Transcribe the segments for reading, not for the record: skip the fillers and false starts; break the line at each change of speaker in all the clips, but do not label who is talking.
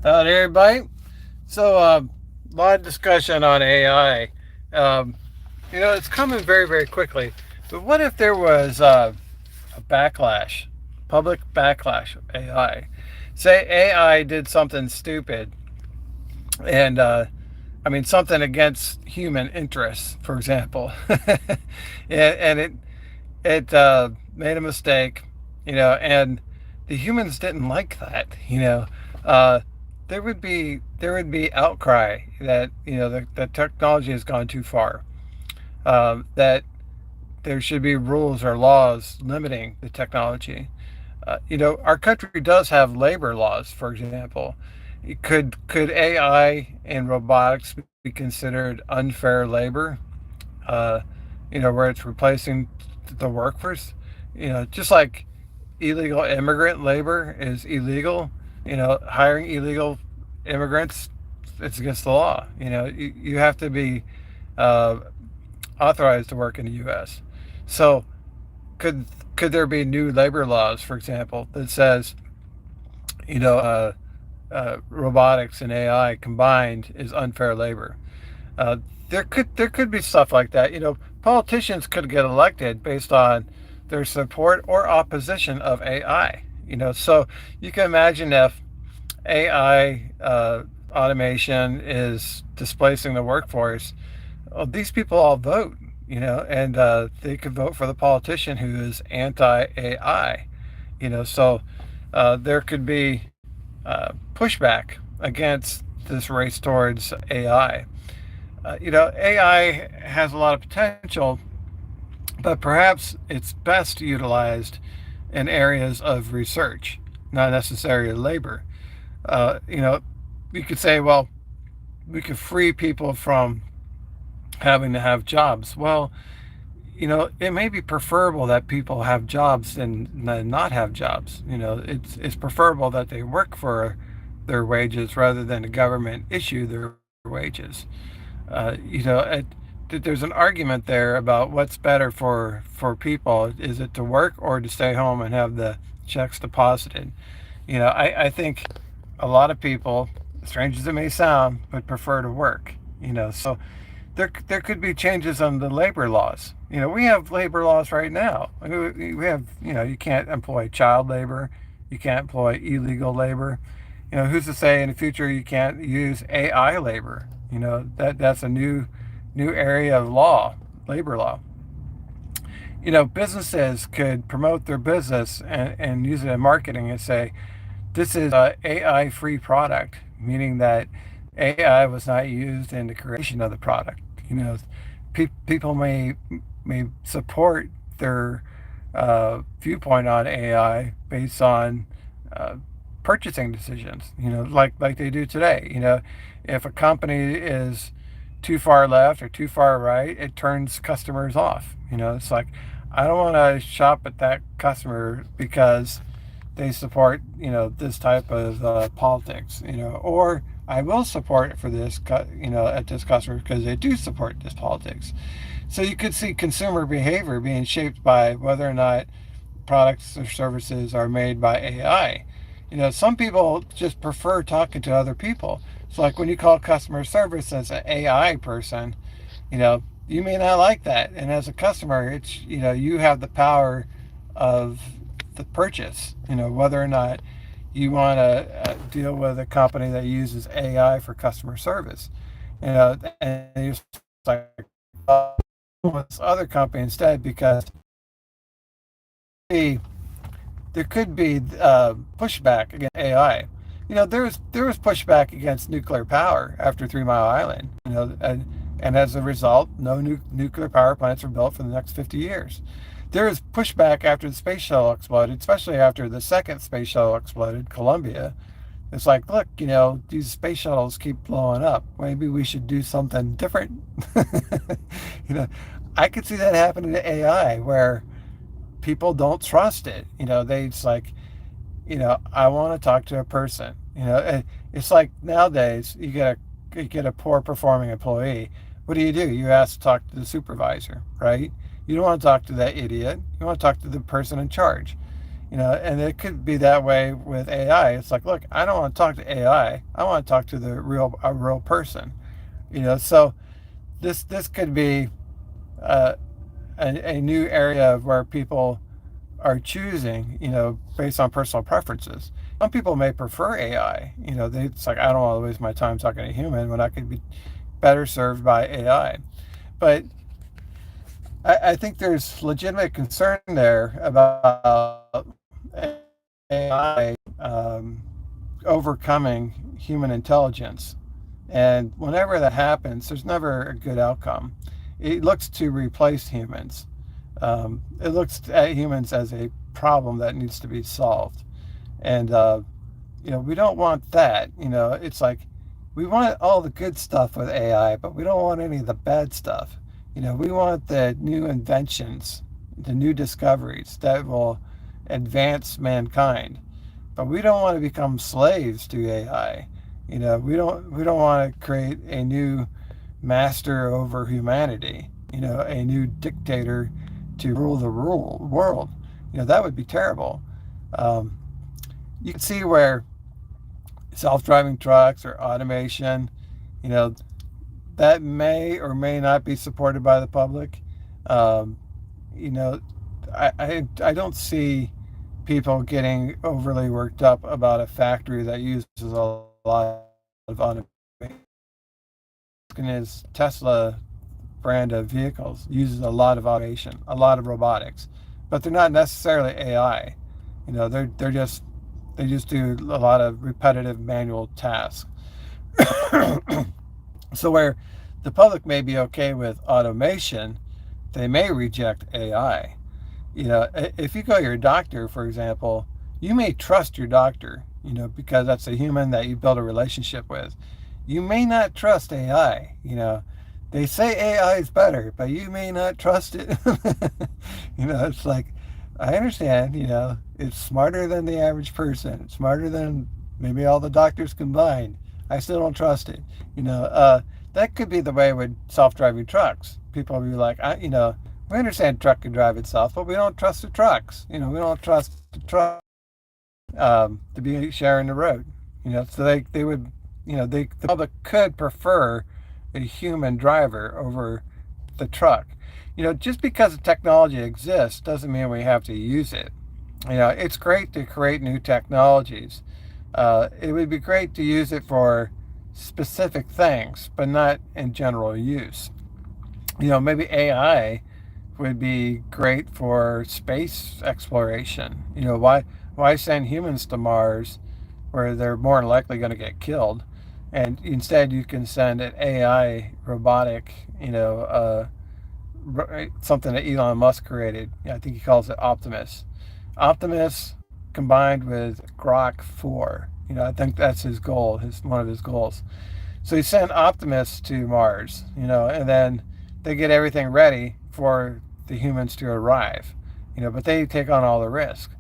Howdy, everybody. A lot of discussion on AI. Um, it's coming very, very quickly. But what if there was a backlash, public backlash of AI? Say AI did something stupid, and something against human interests, for example, and it made a mistake, and the humans didn't like that. Uh, there would be outcry that the technology has gone too far, that there should be rules or laws limiting the technology. Our country does have labor laws, for example. Could AI and robotics be considered unfair labor? Uh, where it's replacing the workforce. Just like illegal immigrant labor is illegal. Hiring illegal immigrants, it's against the law. You have to be uh, authorized to work in the U.S. So could could there be new labor laws, for example, that says you know uh, robotics and AI combined is unfair labor? Uh, there could be stuff like that. Politicians could get elected based on their support or opposition of AI. So you can imagine if AI automation is displacing the workforce. Well, these people all vote, and they could vote for the politician who is anti AI. There could be pushback against this race towards AI. AI has a lot of potential, but perhaps it's best utilized in areas of research, not necessarily labor. You know, you could say, well, we could free people from having to have jobs. Well, it may be preferable that people have jobs than not have jobs. It's preferable that they work for their wages rather than the government issue their wages. There's an argument there about what's better for people. Is it to work or to stay home and have the checks deposited? I think a lot of people, strange as it may sound, would prefer to work. So there could be changes on the labor laws. We have labor laws right now. We have, you can't employ child labor, you can't employ illegal labor. Who's to say in the future you can't use AI labor? That's a new area of law, labor law. Businesses could promote their business and use it in marketing and say, this is a AI free product, meaning that AI was not used in the creation of the product. People may support their viewpoint on AI based on uh, purchasing decisions. Like they do today. If a company is too far left or too far right, it turns customers off. It's like, I don't want to shop at that customer because they support this type of politics, or I will support it for this at this customer because they do support this politics. So you could see consumer behavior being shaped by whether or not products or services are made by AI. Some people just prefer talking to other people. So like when you call customer service as an AI person, you may not like that, and as a customer, it's you have the power of the purchase. Whether or not you want to deal with a company that uses AI for customer service. And you're like, with this other company instead, because the there could be pushback against AI. There was pushback against nuclear power after 3 Mile Island. And as a result, no new nuclear power plants were built for the next 50 years. There was pushback after the space shuttle exploded, especially after the second space shuttle exploded, Columbia. It's like, look, these space shuttles keep blowing up. Maybe we should do something different. you know, I could see that happening to AI, where people don't trust it. It's like, I want to talk to a person. It's like nowadays you get a poor performing employee. What do? You ask to talk to the supervisor, right? You don't want to talk to that idiot. You want to talk to the person in charge. And it could be that way with AI. It's like, look, I don't want to talk to AI. I want to talk to a real person. So this could be uh, a new area where people are choosing, based on personal preferences. Some people may prefer AI. It's like, I don't want to waste my time talking to a human when I could be better served by AI. But I think there's legitimate concern there about AI overcoming human intelligence. And whenever that happens, there's never a good outcome. It looks to replace humans. It looks at humans as a problem that needs to be solved. And, we don't want that. It's like we want all the good stuff with AI, but we don't want any of the bad stuff. We want the new inventions, the new discoveries that will advance mankind. But we don't want to become slaves to AI. We don't want to create a new master over humanity. A new dictator to rule the world. That would be terrible. Um, you can see where self-driving trucks or automation, you know, that may or may not be supported by the public. Um, you know, I don't see people getting overly worked up about a factory that uses a lot of automation. His Tesla brand of vehicles uses a lot of automation, a lot of robotics, but they're not necessarily AI. They just do a lot of repetitive manual tasks. So where the public may be okay with automation, they may reject AI. If you go to your doctor, for example, you may trust your doctor, because that's a human that you build a relationship with. You may not trust AI. They say AI is better, but you may not trust it. It's like, I understand, it's smarter than the average person. It's smarter than maybe all the doctors combined. I still don't trust it. That could be the way with self-driving trucks. People will be like, we understand a truck can drive itself, but we don't trust the trucks. We don't trust the truck to be sharing the road. So they would, the public could prefer a human driver over the truck. Just because the technology exists doesn't mean we have to use it. It's great to create new technologies. It would be great to use it for specific things, but not in general use. Maybe AI would be great for space exploration. Why send humans to Mars where they're more than likely going to get killed, and instead you can send an AI robotic, something that Elon Musk created. I think he calls it Optimus. Optimus combined with Grok 4. I think that's his goal, one of his goals. So he sent Optimus to Mars, and then they get everything ready for the humans to arrive, but they take on all the risk.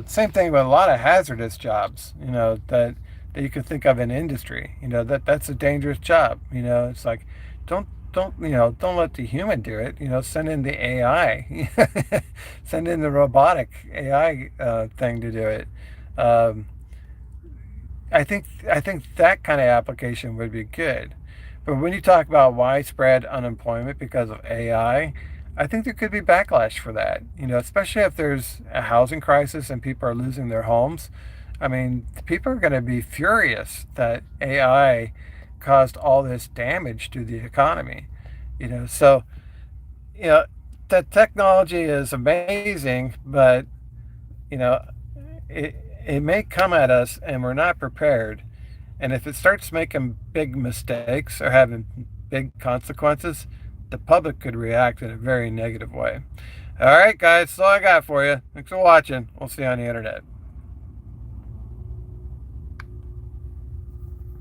Same thing with a lot of hazardous jobs, that you could think of in industry. That's a dangerous job. It's like, don't let the human do it. Send in the AI, send in the robotic AI thing to do it. Um, I think that kind of application would be good. But when you talk about widespread unemployment because of I think there could be backlash for that. Especially if there's a housing crisis and people are losing their homes. I mean, people are going to be furious that AI caused all this damage to the economy. So you know the technology is amazing, but you know it it may come at us and we're not prepared. And if it starts making big mistakes or having big consequences, the public could react in a very negative way. All right, guys, that's all I got for you. Thanks for watching. We'll see you on the internet.